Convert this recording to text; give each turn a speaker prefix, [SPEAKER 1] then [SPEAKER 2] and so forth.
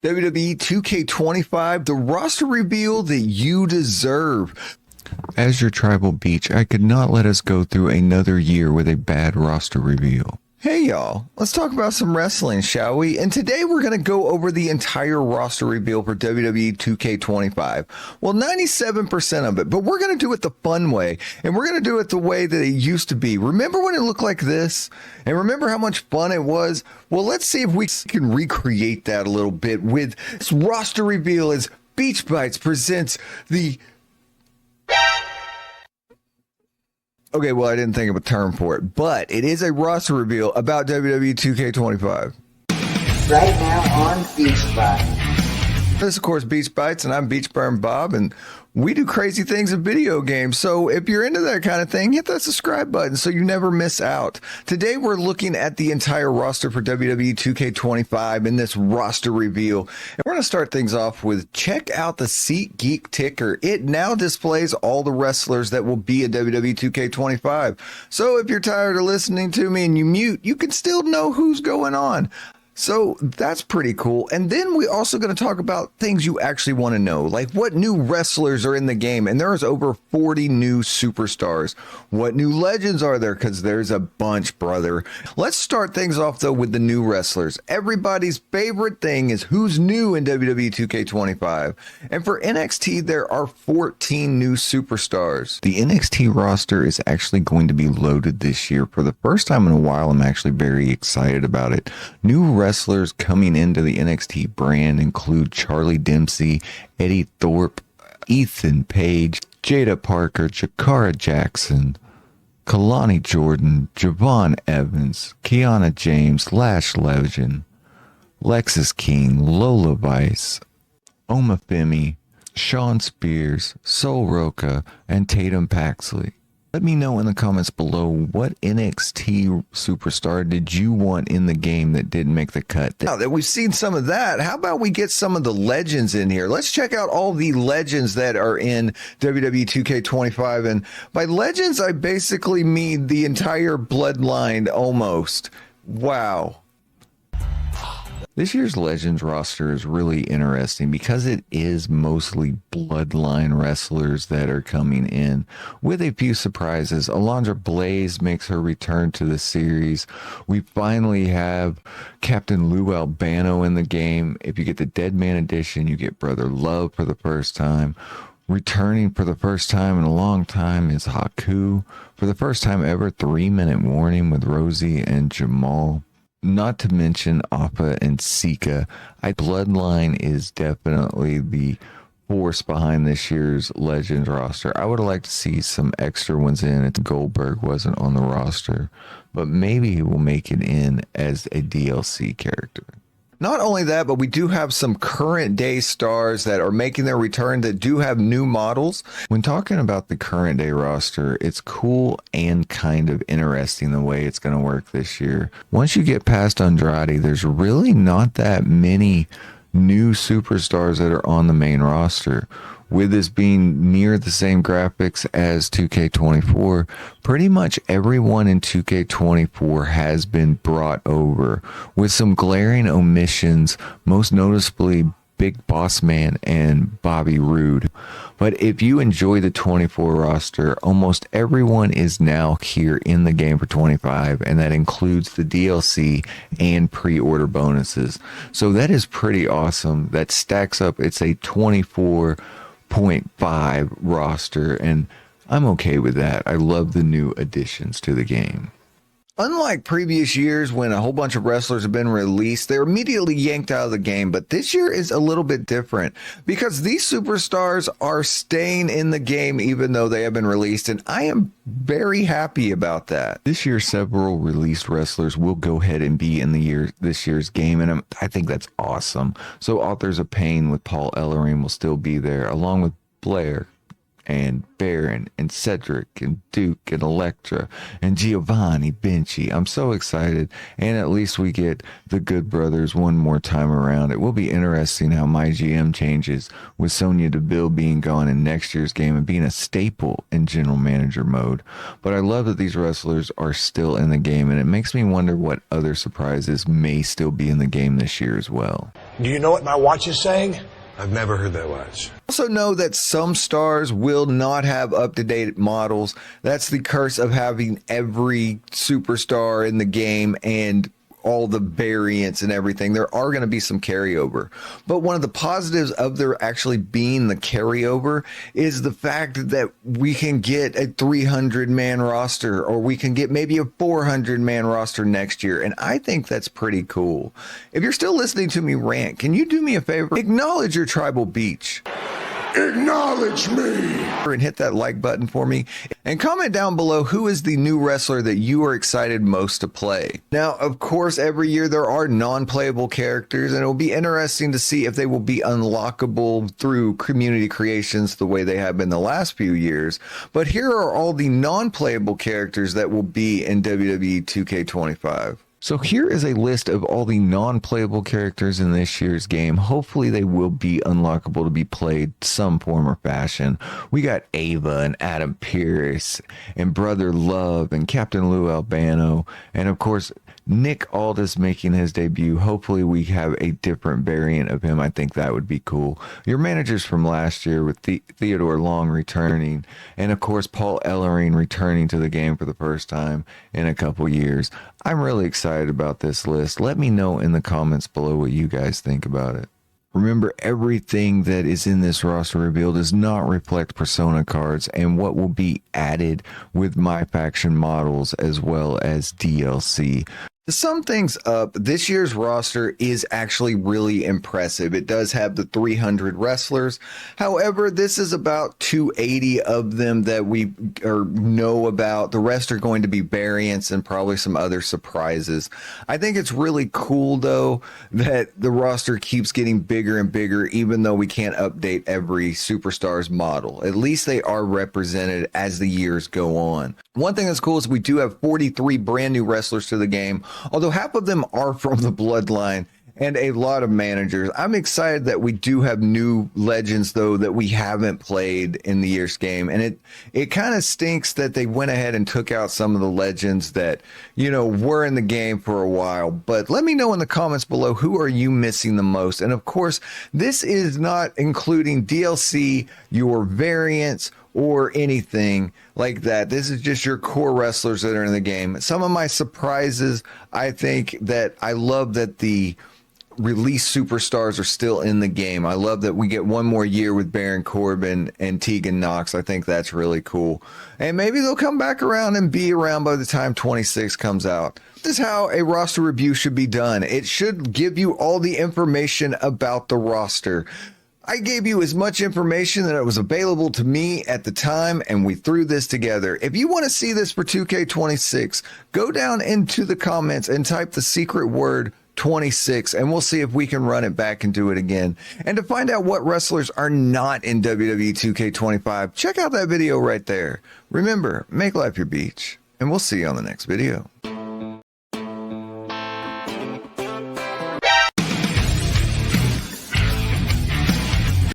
[SPEAKER 1] WWE 2K25, the roster reveal that you deserve.
[SPEAKER 2] As your tribal beach, I could not let us go through another year with a bad roster reveal.
[SPEAKER 1] Hey y'all, let's talk about some wrestling, shall we? And today we're going to go over the entire roster reveal for WWE 2K25. Well, 97% of it, but we're going to do it the fun way, and we're going to do it the way that it used to be. Remember when it looked like this? And remember how much fun it was? Well, let's see if we can recreate that a little bit with this roster reveal as BeachBytes presents the... Okay, well, I didn't think of a term for it, but it is a roster reveal about WWE 2K25.
[SPEAKER 3] Right now on BeachBytes.
[SPEAKER 1] This, of course, BeachBytes, and I'm BeachBurnBob, and we do crazy things in video games. So if you're into that kind of thing, hit that subscribe button so you never miss out. Today, we're looking at the entire roster for WWE 2K25 in this roster reveal. And we're going to start things off with check out the SeatGeek ticker. It now displays all the wrestlers that will be in WWE 2K25. So if you're tired of listening to me and you mute, you can still know who's going on. So that's pretty cool. And then we're also going to talk about things you actually want to know, like what new wrestlers are in the game. And there's over 40 new superstars. What new legends are there? Because there's a bunch, brother. Let's start things off, though, with the new wrestlers. Everybody's favorite thing is who's new in WWE 2K25. And for NXT, there are 14 new superstars.
[SPEAKER 2] The NXT roster is actually going to be loaded this year. For the first time in a while, I'm actually very excited about it. New wrestlers coming into the NXT brand include Charlie Dempsey, Eddie Thorpe, Ethan Page, Jada Parker, Jakara Jackson, Kalani Jordan, Javon Evans, Kiana James, Lash Legend, Lexus King, Lola Vice, Oma Femi, Sean Spears, Sol Roca, and Tatum Paxley. Let me know in the comments below, what NXT superstar did you want in the game that didn't make the cut?
[SPEAKER 1] Now that we've seen some of that, how about we get some of the legends in here? Let's check out all the legends that are in WWE 2K25. And by legends, I basically mean the entire bloodline almost. Wow.
[SPEAKER 2] This year's Legends roster is really interesting because it is mostly bloodline wrestlers that are coming in with a few surprises. Alondra Blaze makes her return to the series. We finally have Captain Lou Albano in the game. If you get the Dead Man edition, you get Brother Love for the first time. Returning for the first time in a long time is Haku. For the first time ever, 3-minute warning with Rosie and Jamal. Not to mention Appa and Sika. Bloodline is definitely the force behind this year's Legends roster. I would have liked to see some extra ones in if Goldberg wasn't on the roster, but maybe he will make it in as a DLC character.
[SPEAKER 1] Not only that, but we do have some current day stars that are making their return that do have new models.
[SPEAKER 2] When talking about the current day roster, it's cool and kind of interesting the way it's going to work this year. Once you get past Andrade, there's really not that many new superstars that are on the main roster. With this being near the same graphics as 2K24, pretty much everyone in 2K24 has been brought over, with some glaring omissions, most noticeably Big Boss Man and Bobby Roode. But if you enjoy the 24 roster, almost everyone is now here in the game for 25, and that includes the DLC and pre-order bonuses. So that is pretty awesome. That stacks up. It's a 24.5 roster, and I'm okay with that. I love the new additions to the game.
[SPEAKER 1] Unlike previous years when a whole bunch of wrestlers have been released, they're immediately yanked out of the game. But this year is a little bit different because these superstars are staying in the game even though they have been released. And I am very happy about that.
[SPEAKER 2] This year, several released wrestlers will go ahead and be in this year's game. And I think that's awesome. So Authors of Pain with Paul Ellering will still be there, along with Blair and Baron and Cedric and Duke and Electra and Giovanni Vinci. I'm so excited, and at least we get the Good Brothers one more time around. It will be interesting how my GM changes with Sonya Deville being gone in next year's game and being a staple in general manager mode. But I love that these wrestlers are still in the game, and it makes me wonder what other surprises may still be in the game this year as well.
[SPEAKER 4] Do you know what my watch is saying? I've never heard that watch.
[SPEAKER 1] Also know that some stars will not have up-to-date models. That's the curse of having every superstar in the game and all the variants and everything. There are going to be some carryover, but one of the positives of there actually being the carryover is the fact that we can get a 300-man roster, or we can get maybe a 400-man roster next year, and I think that's pretty cool. If you're still listening to me rant, can you do me a favor? Acknowledge your tribal beach.
[SPEAKER 4] Acknowledge me!
[SPEAKER 1] And hit that like button for me, and comment down below who is the new wrestler that you are excited most to play. Now, of course, every year there are non-playable characters, and it will be interesting to see if they will be unlockable through community creations the way they have been the last few years. But here are all the non-playable characters that will be in WWE 2K25.
[SPEAKER 2] So here is a list of all the non-playable characters in this year's game. Hopefully they will be unlockable to be played some form or fashion. We got Ava and Adam Pearce and Brother Love and Captain Lou Albano, and of course Nick Aldis making his debut. Hopefully we have a different variant of him. I think that would be cool. Your managers from last year with Theodore Long returning, and of course Paul Ellering returning to the game for the first time in a couple years. I'm really excited about this list. Let me know in the comments below what you guys think about it. Remember, everything that is in this roster reveal does not reflect Persona cards and what will be added with My Faction models as well as DLC.
[SPEAKER 1] To sum things up, this year's roster is actually really impressive. It does have the 300 wrestlers. However, this is about 280 of them that we know about. The rest are going to be variants and probably some other surprises. I think it's really cool, though, that the roster keeps getting bigger and bigger, even though we can't update every superstar's model. At least they are represented as the years go on. One thing that's cool is we do have 43 brand new wrestlers to the game, although half of them are from the bloodline and a lot of managers. I'm excited that we do have new legends, though, that we haven't played in the year's game. And it kind of stinks that they went ahead and took out some of the legends that, you know, were in the game for a while. But let me know in the comments below, who are you missing the most? And of course, this is not including DLC, your variants, or anything like that. This is just your core wrestlers that are in the game. Some of my surprises, I think that I love that the release superstars are still in the game. I love that we get one more year with Baron Corbin and Tegan Knox. I think that's really cool. And maybe they'll come back around and be around by the time 26 comes out. This is how a roster review should be done. It should give you all the information about the roster. I gave you as much information that it was available to me at the time, and we threw this together. If you want to see this for 2K26, go down into the comments and type the secret word 26, and we'll see if we can run it back and do it again. And to find out what wrestlers are not in WWE 2K25, check out that video right there. Remember, make life your beach, and we'll see you on the next video.